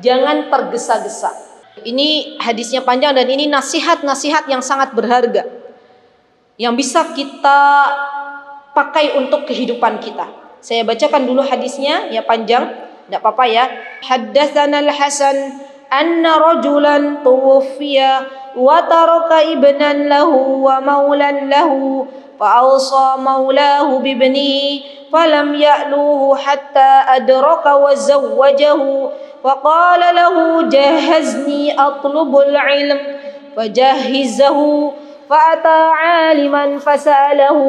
Jangan tergesa-gesa. Ini hadisnya panjang dan ini nasihat-nasihat yang sangat berharga yang bisa kita pakai untuk kehidupan kita. Saya bacakan dulu hadisnya, ya panjang, tidak apa-apa ya. Haddatsana Al-Hasan anna rajulan tuwfiya wa taraka ibnan lahu wa maulan lahu fa awsa maulahu bibnihi falam ya'luhu hatta adraka wa zawwajahu wa qala lahu jahhazni atlubul ilm fajahhizahu فأتى عالما فسأله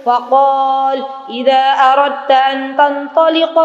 فقال إذا أردت أن تنطلق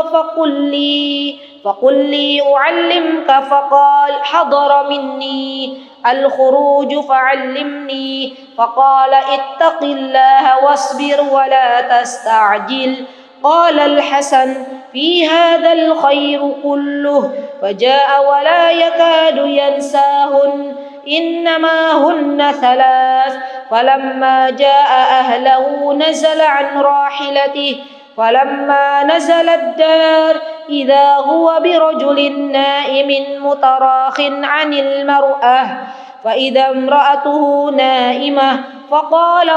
فقل لي أعلمك فقال حضر مني الخروج فعلمني فقال اتق الله واصبر ولا تستعجل قال الحسن في هذا الخير كله فجاء ولا يكاد ينساهن إنما هن ثلاث فلما جاء أهله نزل عن راحلته فلما نزل الدار إذا هو برجل نائم متراخ عن المرأة فإذا امرأته نائمة فقال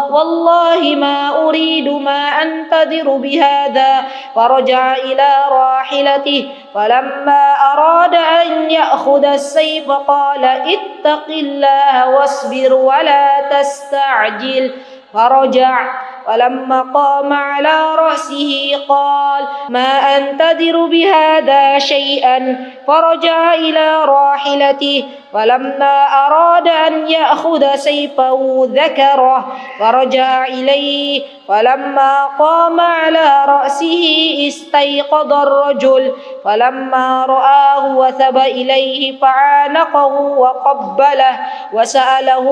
والله ما أريد ما أنتظر بهذا فرجع إلى راحلته فلما أراد أن يأخذ السيف قال اتق الله واصبر ولا تستعجل فرجع فلما قام على رأسه قال ما أنتظر بهذا شيئا فرجع إلى راحلته فلما أراد أن يأخذ سيفه ذكره فرجع إليه فلما قام على رأسه استيقظ الرجل فلما رآه وثب إليه فعانقه وقبله وسأله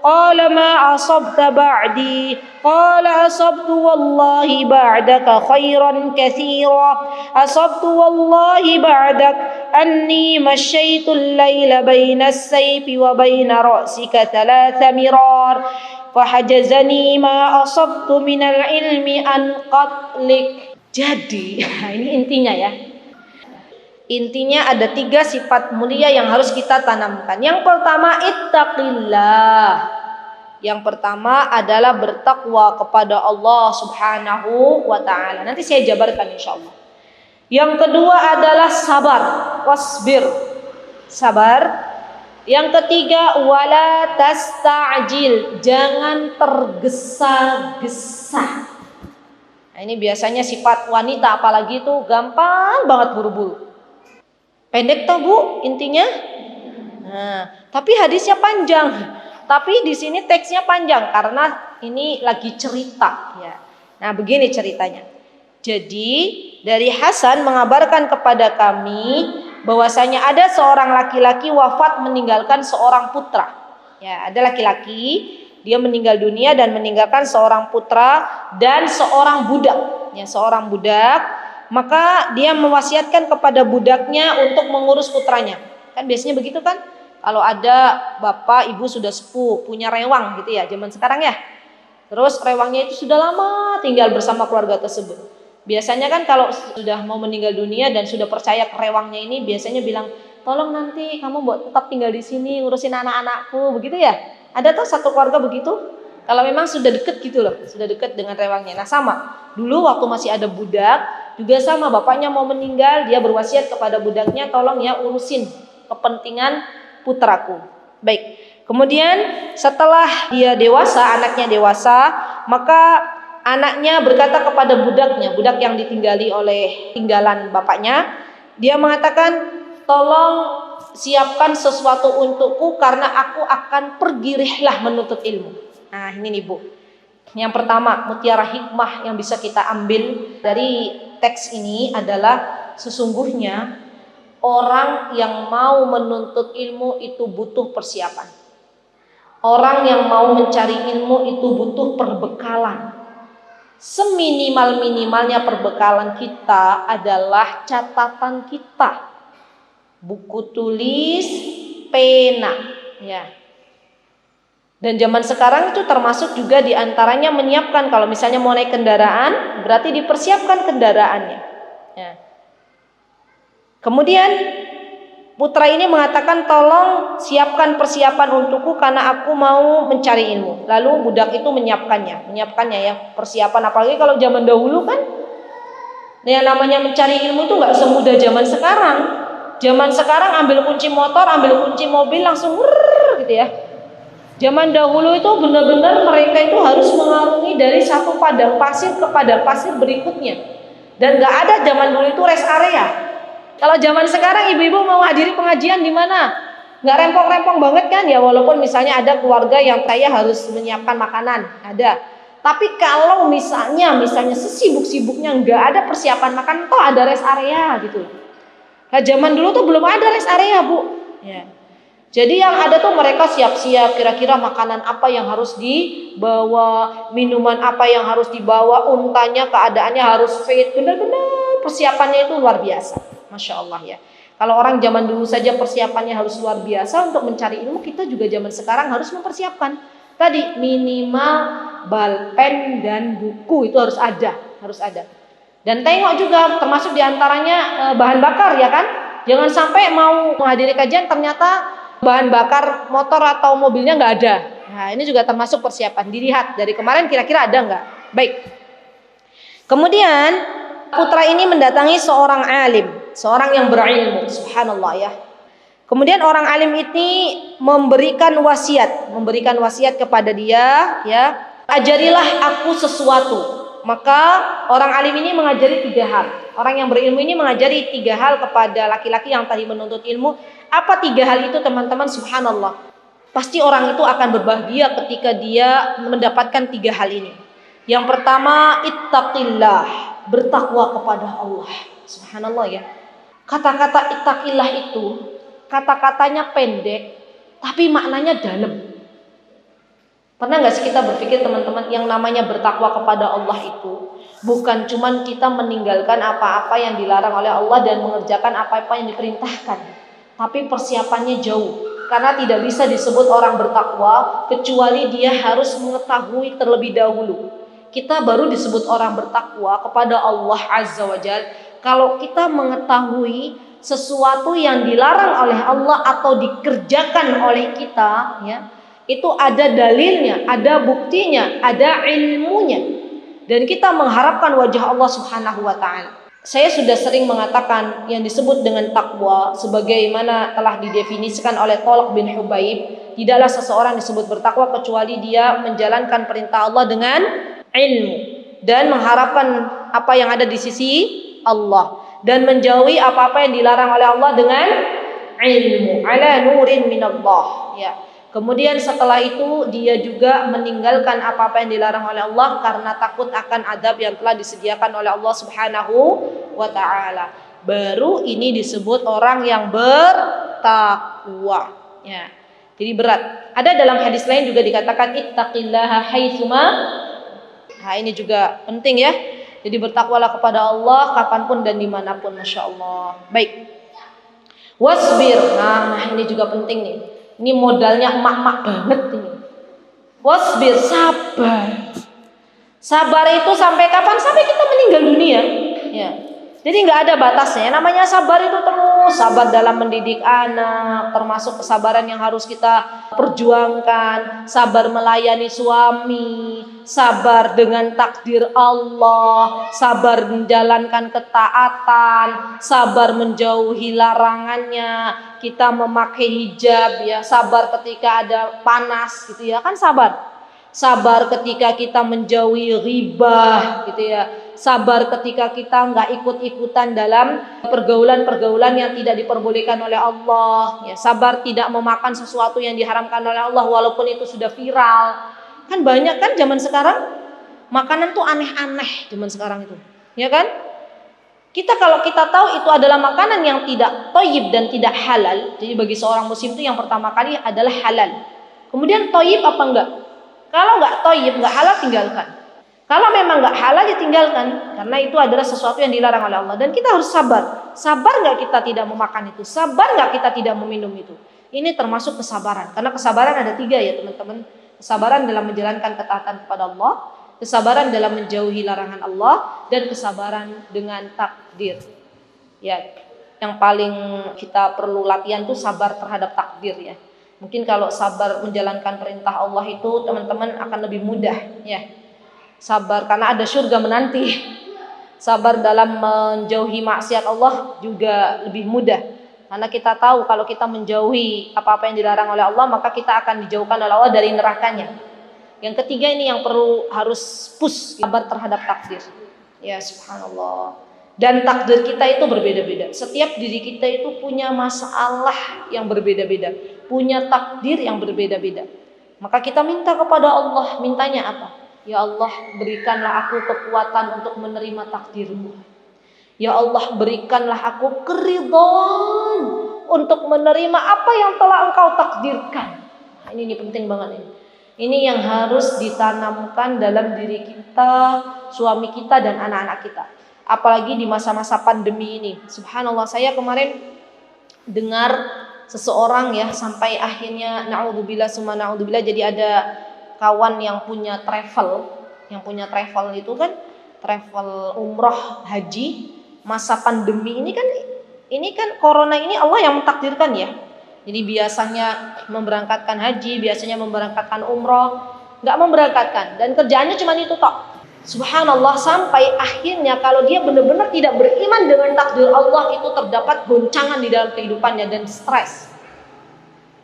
قال ما أصبت بعدي قال أصبت والله بعدك خيرا كثيرا أصبت والله بعدك أني مشيت الليل بين السيف وبين رأسك 3 مرار فحجزني ما أصبت من العلم عن قتلك. Jadi ini intinya ya. Intinya ada 3 sifat mulia yang harus kita tanamkan. Yang pertama, ittaqillah. Yang pertama adalah bertakwa kepada Allah Subhanahu wa taala. Nanti saya jabarkan insyaallah. Yang kedua adalah sabar, wasbir. Sabar. Yang ketiga, wala tasta'jil. Jangan tergesa-gesa. Nah, ini biasanya sifat wanita apalagi itu gampang banget buru-buru. Pendek toh Bu intinya. Nah, tapi hadisnya panjang. Tapi di sini teksnya panjang karena ini lagi cerita ya. Nah, begini ceritanya. Jadi, dari Hasan mengabarkan kepada kami bahwasanya ada seorang laki-laki wafat meninggalkan seorang putra. Ya, ada laki-laki dia meninggal dunia dan meninggalkan seorang putra dan seorang budak. Ya, seorang budak. Maka dia mewasiatkan kepada budaknya untuk mengurus putranya. Kan biasanya begitu kan? Kalau ada bapak, ibu sudah sepuh, punya rewang gitu ya, zaman sekarang ya. Terus rewangnya itu sudah lama tinggal bersama keluarga tersebut. Biasanya kan kalau sudah mau meninggal dunia dan sudah percaya ke rewangnya ini, biasanya bilang, tolong nanti kamu tetap tinggal di sini, ngurusin anak-anakku, begitu ya. Ada tuh satu keluarga begitu? Kalau memang sudah deket gitu loh, sudah deket dengan rewangnya. Nah sama, dulu waktu masih ada budak, juga sama bapaknya mau meninggal, dia berwasiat kepada budaknya, tolong ya urusin kepentingan putraku. Baik, kemudian setelah dia dewasa, anaknya dewasa, maka anaknya berkata kepada budaknya, budak yang ditinggali oleh tinggalan bapaknya, dia mengatakan, tolong siapkan sesuatu untukku karena aku akan pergi rihlah menuntut ilmu. Nah ini nih Bu, yang pertama mutiara hikmah yang bisa kita ambil dari teks ini adalah sesungguhnya orang yang mau menuntut ilmu itu butuh persiapan. Orang yang mau mencari ilmu itu butuh perbekalan. Seminimal-minimalnya perbekalan kita adalah catatan kita, buku tulis, pena, ya. Dan zaman sekarang itu termasuk juga diantaranya menyiapkan kalau misalnya mau naik kendaraan, berarti dipersiapkan kendaraannya. Ya. Kemudian putra ini mengatakan, tolong siapkan persiapan untukku karena aku mau mencari ilmu. Lalu budak itu menyiapkannya ya, persiapan. Apalagi kalau zaman dahulu kan, yang namanya mencari ilmu itu nggak semudah zaman sekarang. Zaman sekarang ambil kunci motor, ambil kunci mobil langsung gitu ya. Zaman dahulu itu benar-benar mereka itu harus mengarungi dari satu padang pasir ke padang pasir berikutnya. Dan nggak ada zaman dulu itu rest area. Kalau zaman sekarang ibu-ibu mau hadiri pengajian di mana? Nggak rempong-rempong banget kan ya, walaupun misalnya ada keluarga yang kaya harus menyiapkan makanan, ada. Tapi kalau misalnya sesibuk-sibuknya nggak ada persiapan makan, toh ada rest area gitu. Nah, zaman dulu tuh belum ada rest area, Bu. Ya. Jadi yang ada tuh mereka siap-siap kira-kira makanan apa yang harus dibawa, minuman apa yang harus dibawa, untanya keadaannya harus fit, benar-benar persiapannya itu luar biasa. Masya Allah ya. Kalau orang zaman dulu saja persiapannya harus luar biasa untuk mencari ilmu, kita juga zaman sekarang harus mempersiapkan. Tadi minimal balpen dan buku itu harus ada. Dan tengok juga termasuk diantaranya bahan bakar ya kan. Jangan sampai mau menghadiri kajian ternyata bahan bakar motor atau mobilnya nggak ada. Nah ini juga termasuk persiapan. Dilihat dari kemarin kira-kira ada nggak. Baik. Kemudian putra ini mendatangi seorang alim, seorang yang berilmu. Subhanallah ya. Kemudian orang alim ini memberikan wasiat kepada dia, ya, ajarilah aku sesuatu. Maka orang alim ini mengajari 3 hal. Orang yang berilmu ini mengajari 3 hal kepada laki-laki yang tadi menuntut ilmu. Apa 3 hal itu teman-teman? Subhanallah. Pasti orang itu akan berbahagia ketika dia mendapatkan 3 hal ini. Yang pertama, ittaqillah, bertakwa kepada Allah. Subhanallah ya. Kata-kata ittaqillah itu kata-katanya pendek, tapi maknanya dalam. Pernah nggak sih kita berpikir teman-teman, yang namanya bertakwa kepada Allah itu bukan cuman kita meninggalkan apa-apa yang dilarang oleh Allah dan mengerjakan apa-apa yang diperintahkan, tapi persiapannya jauh. Karena tidak bisa disebut orang bertakwa kecuali dia harus mengetahui terlebih dahulu. Kita baru disebut orang bertakwa kepada Allah Azza wa Jalla kalau kita mengetahui sesuatu yang dilarang oleh Allah atau dikerjakan oleh kita, ya, itu ada dalilnya, ada buktinya, ada ilmunya, dan kita mengharapkan wajah Allah Subhanahu wa Ta'ala. Saya sudah sering mengatakan yang disebut dengan takwa, sebagaimana telah didefinisikan oleh Thalq bin Hubaib, tidaklah seseorang disebut bertakwa kecuali dia menjalankan perintah Allah dengan ilmu dan mengharapkan apa yang ada di sisi Allah, dan menjauhi apa-apa yang dilarang oleh Allah dengan ilmu, ala nurin minallah, ya. Kemudian setelah itu dia juga meninggalkan apa-apa yang dilarang oleh Allah karena takut akan adab yang telah disediakan oleh Allah Subhanahu wa Ta'ala. Baru ini disebut orang yang bertakwa, ya. Jadi berat. Ada dalam hadis lain juga dikatakan ittaqillaha haitsuma. Nah ini juga penting ya. Jadi bertakwalah kepada Allah kapanpun dan dimanapun. Masya Allah. Baik. Wasbir. Nah ini juga penting nih. Ini modalnya emak-emak banget ini. Wasbir, sabar. Sabar itu sampai kapan? Sampai kita meninggal dunia. Ya. Jadi nggak ada batasnya. Namanya sabar itu terus, sabar dalam mendidik anak, termasuk kesabaran yang harus kita perjuangkan, sabar melayani suami, sabar dengan takdir Allah, sabar menjalankan ketaatan, sabar menjauhi larangannya, kita memakai hijab, ya, sabar ketika ada panas gitu ya, kan sabar. Sabar ketika kita menjauhi ghibah gitu ya. Sabar ketika kita nggak ikut-ikutan dalam pergaulan-pergaulan yang tidak diperbolehkan oleh Allah. Ya, sabar tidak memakan sesuatu yang diharamkan oleh Allah walaupun itu sudah viral. Kan banyak kan zaman sekarang makanan tuh aneh-aneh zaman sekarang itu. Ya kan? Kalau kita tahu itu adalah makanan yang tidak thayyib dan tidak halal. Jadi bagi seorang muslim itu yang pertama kali adalah halal. Kemudian thayyib apa enggak? Kalau nggak thayyib, nggak halal, tinggalkan. Kalau memang nggak halal, ya tinggalkan. Karena itu adalah sesuatu yang dilarang oleh Allah. Dan kita harus sabar. Sabar nggak kita tidak memakan itu? Sabar nggak kita tidak meminum itu? Ini termasuk kesabaran. Karena kesabaran ada 3 ya teman-teman. Kesabaran dalam menjalankan ketaatan kepada Allah, kesabaran dalam menjauhi larangan Allah, dan kesabaran dengan takdir. Ya. yang paling kita perlu latihan tuh sabar terhadap takdir ya. Mungkin kalau sabar menjalankan perintah Allah itu teman-teman akan lebih mudah ya. Sabar karena ada surga menanti. Sabar dalam menjauhi maksiat Allah juga lebih mudah. Karena kita tahu kalau kita menjauhi apa-apa yang dilarang oleh Allah, maka kita akan dijauhkan oleh Allah dari nerakanya. Yang ketiga ini yang perlu harus push, sabar terhadap takdir. Ya subhanallah. Dan takdir kita itu berbeda-beda. Setiap diri kita itu punya masalah yang berbeda-beda, punya takdir yang berbeda-beda. Maka kita minta kepada Allah, mintanya apa? Ya Allah, berikanlah aku kekuatan untuk menerima takdir-Mu. Ya Allah, berikanlah aku keridhaan untuk menerima apa yang telah Engkau takdirkan. Nah, ini penting banget ini. Ini yang harus ditanamkan dalam diri kita, suami kita dan anak-anak kita. Apalagi di masa-masa pandemi ini. Subhanallah, saya kemarin dengar seseorang ya sampai akhirnya naudzubillah summa naudzubillah, jadi ada kawan yang punya travel itu kan travel umroh haji masa pandemi ini kan corona ini Allah yang mentakdirkan ya. Jadi biasanya memberangkatkan haji, biasanya memberangkatkan umroh, nggak memberangkatkan dan kerjaannya cuma itu tok. Subhanallah, sampai akhirnya kalau dia benar-benar tidak beriman dengan takdir Allah itu terdapat goncangan di dalam kehidupannya dan stres.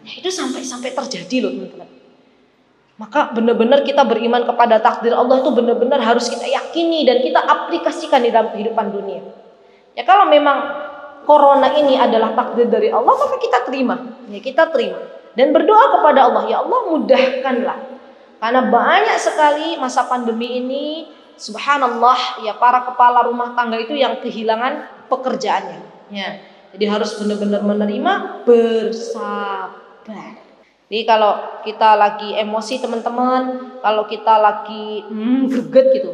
Nah, itu sampai terjadi loh teman-teman. Maka benar-benar kita beriman kepada takdir Allah itu benar-benar harus kita yakini dan kita aplikasikan di dalam kehidupan dunia. Ya kalau memang corona ini adalah takdir dari Allah, maka kita terima. Ya kita terima dan berdoa kepada Allah, ya Allah mudahkanlah. Karena banyak sekali masa pandemi ini, subhanallah, ya para kepala rumah tangga itu yang kehilangan pekerjaannya. Ya, jadi harus benar-benar menerima, bersabar. Jadi kalau kita lagi emosi teman-teman, kalau kita lagi greget gitu,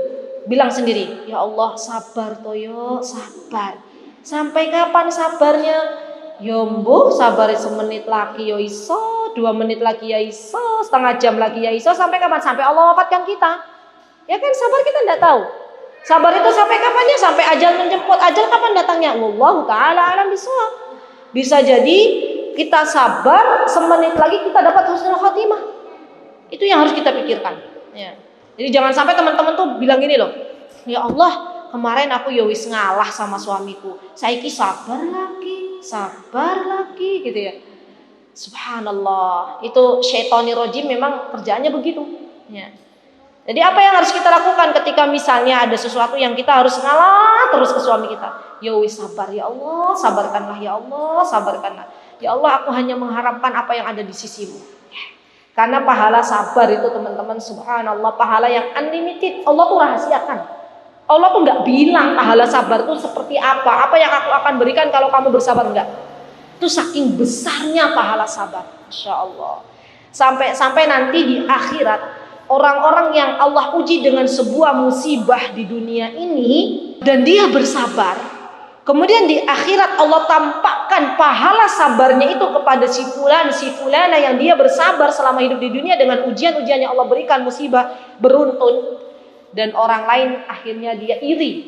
bilang sendiri, ya Allah sabar toyo, sabar. Sampai kapan sabarnya? Yombo sabar semenit lagi ya iso, 2 menit lagi ya iso, setengah jam lagi ya iso, sampai kapan? Sampai Allah wafatkan kita. Ya kan sabar kita tidak tahu. Sabar itu sampai kapannya? Sampai ajal menjemput. Ajal kapan datangnya? Wallahu taala alam bishawab. Bisa jadi kita sabar semenit lagi kita dapat husnul khotimah. Itu yang harus kita pikirkan. Ya. Jadi jangan sampai teman-teman tuh bilang gini loh, ya Allah kemarin aku ya wis ngalah sama suamiku, saiki sabar lagi gitu ya. Subhanallah, itu syaitani rojim memang kerjaannya begitu ya. Jadi apa yang harus kita lakukan ketika misalnya ada sesuatu yang kita harus ngalah terus ke suami kita? Ya wis sabar ya Allah, sabarkanlah ya Allah, sabarkanlah. Ya Allah, aku hanya mengharapkan apa yang ada di sisimu. Karena pahala sabar itu teman-teman, subhanallah, pahala yang unlimited. Allah tuh rahasiakan. Allah tuh nggak bilang pahala sabar itu seperti apa yang aku akan berikan kalau kamu bersabar, enggak. Itu saking besarnya pahala sabar, Masya Allah. Sampai nanti di akhirat orang-orang yang Allah uji dengan sebuah musibah di dunia ini dan dia bersabar, kemudian di akhirat Allah tampakkan pahala sabarnya itu kepada si fulana yang dia bersabar selama hidup di dunia dengan ujian-ujian yang Allah berikan, musibah beruntun. Dan orang lain akhirnya dia iri,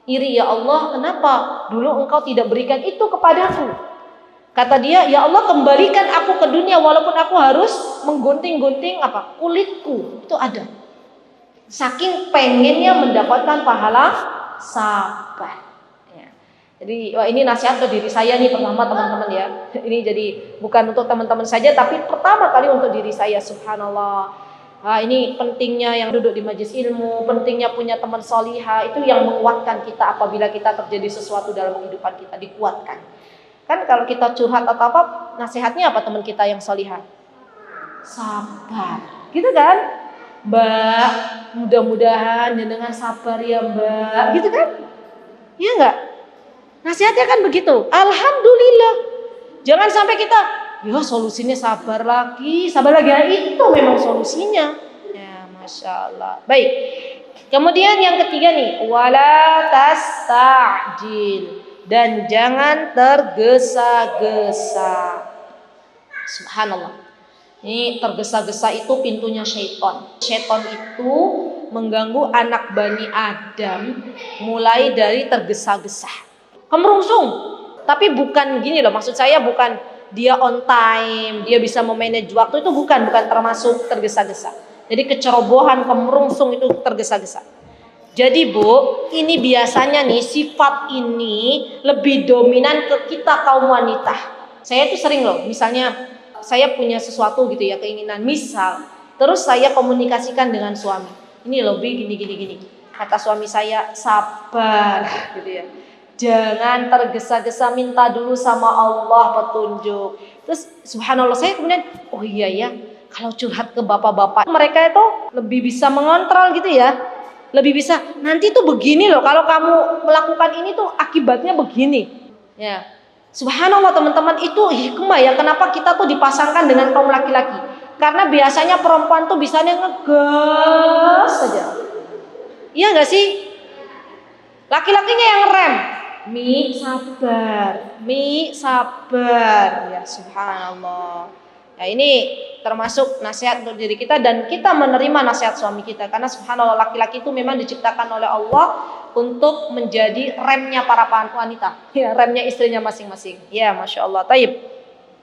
ya Allah, kenapa dulu engkau tidak berikan itu kepadaku? Kata dia, ya Allah kembalikan aku ke dunia walaupun aku harus menggunting-gunting kulitku. Itu ada. Saking pengennya mendapatkan pahala sabar. Ya. Jadi ini nasihat untuk diri saya nih pertama teman-teman ya. Ini jadi bukan untuk teman-teman saja tapi pertama kali untuk diri saya, subhanallah. Nah, ini pentingnya yang duduk di majelis ilmu, pentingnya punya teman solihah, itu yang menguatkan kita apabila kita terjadi sesuatu dalam kehidupan kita, dikuatkan. Kan kalau kita curhat atau apa, nasihatnya apa teman kita yang solihah? Sabar, gitu kan? Mbak, mudah-mudahan dengan sabar ya Mbak, gitu kan? Iya enggak? Nasihatnya kan begitu. Alhamdulillah. Jangan sampai kita ya solusinya sabar lagi. Ya, itu memang solusinya. Ya, Masya Allah. Baik. Kemudian yang ketiga nih, wala tasta'jil, dan jangan tergesa-gesa. Subhanallah. Ini tergesa-gesa itu pintunya syaitan. Syaitan itu mengganggu anak Bani Adam mulai dari tergesa-gesa. Kemerungsung, Tapi bukan gini loh, maksud saya bukan dia on time, dia bisa memanage waktu, itu bukan termasuk tergesa-gesa. Jadi kecerobohan, kemerungsung itu tergesa-gesa. Jadi Bu, ini biasanya nih sifat ini lebih dominan ke kita kaum wanita. Saya tuh sering loh, misalnya saya punya sesuatu gitu ya, keinginan misal, terus saya komunikasikan dengan suami. Ini loh Bi, gini. Kata suami saya, sabar gitu ya. Jangan tergesa-gesa, minta dulu sama Allah petunjuk. Terus subhanallah saya kemudian, oh iya ya, kalau curhat ke bapak-bapak, mereka itu lebih bisa mengontrol gitu ya. Lebih bisa, nanti tuh begini loh, kalau kamu melakukan ini tuh akibatnya begini. Ya. Subhanallah teman-teman, itu hikmah ya kenapa kita tuh dipasangkan dengan kaum laki-laki. Karena biasanya perempuan tuh bisanya ngegas saja. Iya gak sih? Laki-lakinya yang rem. Mi sabar. Ya subhanallah. Nah ini termasuk nasihat untuk diri kita dan kita menerima nasihat suami kita. Karena subhanallah laki-laki itu memang diciptakan oleh Allah untuk menjadi remnya para wanita. Ya, remnya istrinya masing-masing. Ya Masya Allah. Taib.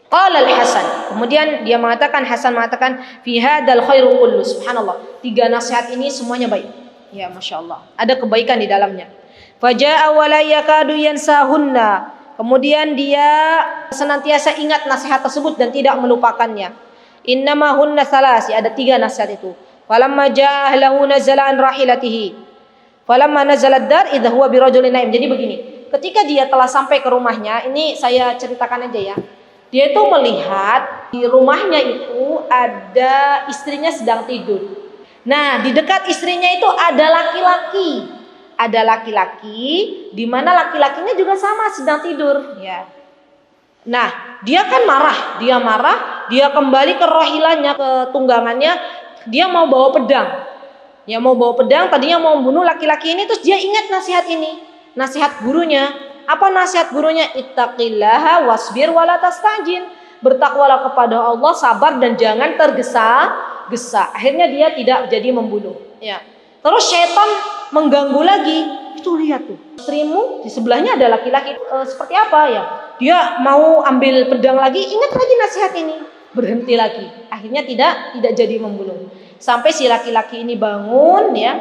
Qala al-Hasan. Kemudian dia mengatakan, Hasan mengatakan, fi hadzal khairu kullu. Subhanallah. 3 nasihat ini semuanya baik. Ya Masya Allah. Ada kebaikan di dalamnya. Faja'a wa la yakadu yansahunna. Kemudian dia senantiasa ingat nasihat tersebut dan tidak melupakannya. Innama hunna salasi, ada 3 nasihat itu. Falamma ja'ah lahu nazala an rahilatihi. Falamma nazalad dar idza huwa birajulin naim. Jadi begini, ketika dia telah sampai ke rumahnya, ini saya ceritakan aja ya. Dia itu melihat di rumahnya itu ada istrinya sedang tidur. Nah, di dekat istrinya itu ada laki-laki. Ada laki-laki, di mana laki-lakinya juga sama sedang tidur, ya. Nah, dia kan marah, dia kembali ke rohilannya, ke tunggangannya, dia mau bawa pedang. Ya mau bawa pedang, tadinya mau membunuh laki-laki ini, terus dia ingat nasihat ini, nasihat gurunya. Apa nasihat gurunya? Ittaqillaha wasbir wala tastajin. Bertakwalah kepada Allah, sabar dan jangan tergesa-gesa. Akhirnya dia tidak jadi membunuh, ya. Terus syaitan mengganggu lagi. Itu lihat tuh, istrimu di sebelahnya ada laki-laki seperti apa ya? Dia mau ambil pedang lagi, ingat lagi nasihat ini, berhenti lagi. Akhirnya tidak jadi membunuh. Sampai si laki-laki ini bangun ya,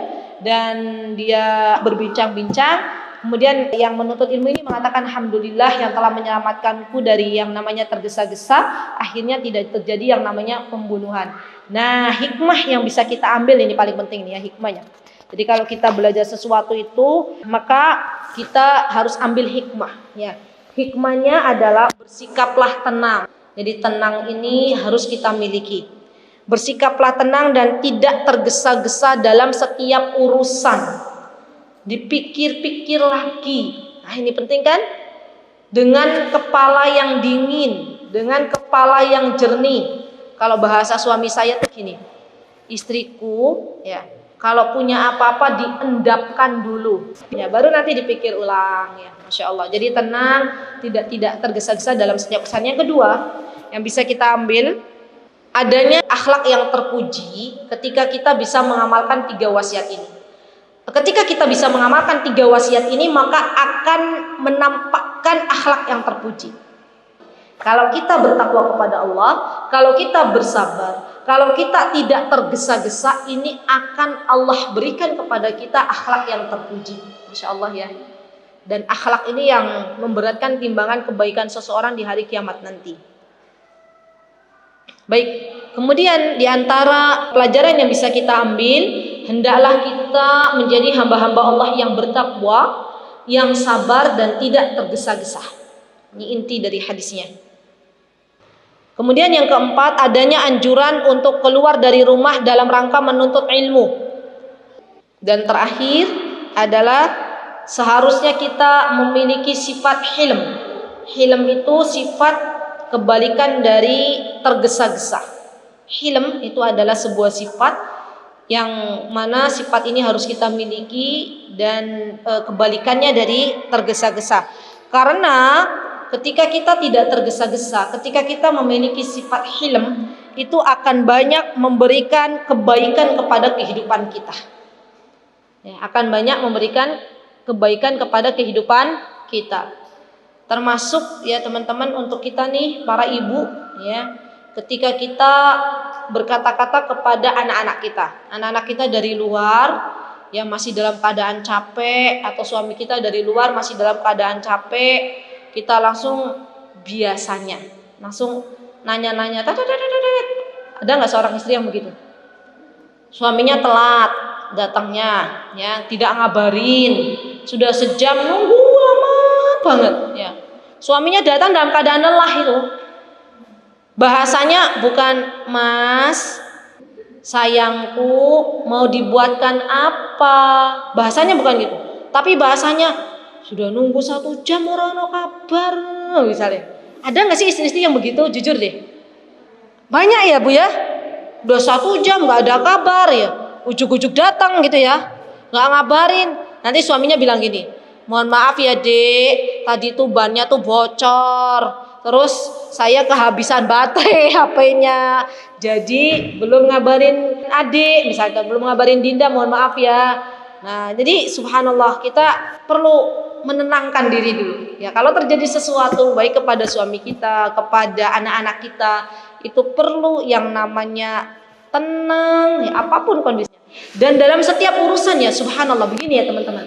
dan dia berbincang-bincang. Kemudian yang menuntut ilmu ini mengatakan, alhamdulillah yang telah menyelamatkanku dari yang namanya tergesa-gesa. Akhirnya tidak terjadi yang namanya pembunuhan. Nah, hikmah yang bisa kita ambil ini paling penting nih ya, hikmahnya. Jadi kalau kita belajar sesuatu itu, maka kita harus ambil hikmah ya. Hikmahnya adalah bersikaplah tenang. Jadi tenang ini harus kita miliki. Bersikaplah tenang dan tidak tergesa-gesa dalam setiap urusan. Dipikir-pikir lagi. Nah, ini penting kan? Dengan kepala yang dingin, dengan kepala yang jernih. Kalau bahasa suami saya tuh gini, istriku ya, kalau punya apa-apa diendapkan dulu, ya baru nanti dipikir ulang ya, Masya Allah. Jadi tenang, tidak tergesa-gesa dalam setiap urusan. Yang kedua, yang bisa kita ambil, adanya akhlak yang terpuji ketika kita bisa mengamalkan 3 wasiat ini. Ketika kita bisa mengamalkan 3 wasiat ini, maka akan menampakkan akhlak yang terpuji. Kalau kita bertakwa kepada Allah, kalau kita bersabar, kalau kita tidak tergesa-gesa, ini akan Allah berikan kepada kita akhlak yang terpuji. Masya Allah ya. Dan akhlak ini yang memberatkan timbangan kebaikan seseorang di hari kiamat nanti. Baik, kemudian di antara pelajaran yang bisa kita ambil, hendaklah kita menjadi hamba-hamba Allah yang bertakwa, yang sabar dan tidak tergesa-gesa. Ini inti dari hadisnya. Kemudian yang keempat, adanya anjuran untuk keluar dari rumah dalam rangka menuntut ilmu. Dan terakhir adalah seharusnya kita memiliki sifat hilm. Hilm itu sifat kebalikan dari tergesa-gesa. Hilm itu adalah sebuah sifat yang mana sifat ini harus kita miliki dan kebalikannya dari tergesa-gesa. Karena ketika kita tidak tergesa-gesa, ketika kita memiliki sifat hilm, itu akan banyak memberikan kebaikan kepada kehidupan kita. Ya, akan banyak memberikan kebaikan kepada kehidupan kita. Termasuk ya teman-teman untuk kita nih para ibu ya, ketika kita berkata-kata kepada anak-anak kita dari luar yang masih dalam keadaan capek, atau suami kita dari luar masih dalam keadaan capek, kita langsung biasanya langsung nanya-nanya, ada nggak seorang istri yang begitu? Suaminya telat datangnya, ya tidak ngabarin, sudah sejam nunggu lama banget, ya. Suaminya datang dalam keadaan lelah itu. Bahasanya bukan mas, sayangku mau dibuatkan apa, bahasanya bukan gitu. Tapi bahasanya sudah nunggu 1 jam orang no kabar, misalnya. Ada nggak sih istri-istri yang begitu? Jujur deh. Banyak ya bu ya. Udah 1 jam nggak ada kabar ya. Ujuk-ujuk datang gitu ya, nggak ngabarin. Nanti suaminya bilang gini, mohon maaf ya dek, tadi tuh bannya tuh bocor, terus saya kehabisan baterai HP-nya, jadi belum ngabarin adik, misalkan belum ngabarin Dinda, mohon maaf ya. Nah jadi subhanallah, kita perlu menenangkan diri dulu ya. Kalau terjadi sesuatu baik kepada suami kita, kepada anak-anak kita, itu perlu yang namanya tenang ya, apapun kondisinya. Dan dalam setiap urusannya, subhanallah begini ya teman-teman.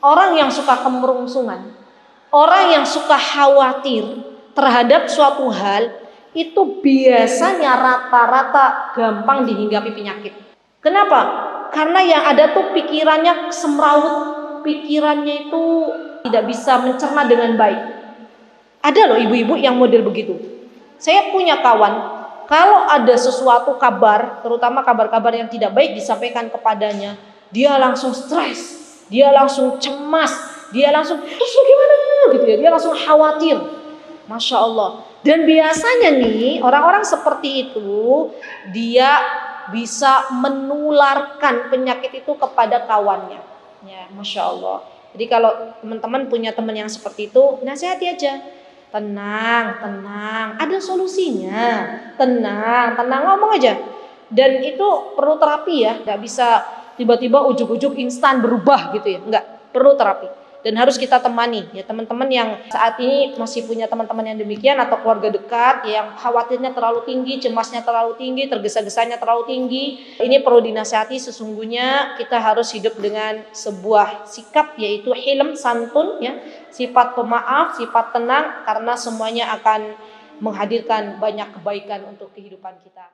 Orang yang suka kemerungsungan, orang yang suka khawatir terhadap suatu hal, itu biasanya rata-rata gampang dihinggapi penyakit. Kenapa? Karena yang ada tuh pikirannya semrawut, pikirannya itu tidak bisa mencerna dengan baik. Ada loh ibu-ibu yang model begitu. Saya punya kawan, kalau ada sesuatu kabar, terutama kabar-kabar yang tidak baik disampaikan kepadanya, dia langsung stres, dia langsung cemas, dia langsung terus bagaimana gitu ya, dia langsung khawatir. Masya Allah. Dan biasanya nih orang-orang seperti itu, dia bisa menularkan penyakit itu kepada kawannya. Ya, Masya Allah. Jadi kalau teman-teman punya teman yang seperti itu, nasihati aja. Tenang, ada solusinya. Tenang, ngomong aja. Dan itu perlu terapi ya, nggak bisa tiba-tiba ujuk-ujuk instan berubah gitu ya, nggak, perlu terapi. Dan harus kita temani ya teman-teman yang saat ini masih punya teman-teman yang demikian, atau keluarga dekat yang khawatirnya terlalu tinggi, cemasnya terlalu tinggi, tergesa-gesanya terlalu tinggi. Ini perlu dinasihati. Sesungguhnya kita harus hidup dengan sebuah sikap, yaitu hilm, santun ya, sifat pemaaf, sifat tenang, karena semuanya akan menghadirkan banyak kebaikan untuk kehidupan kita.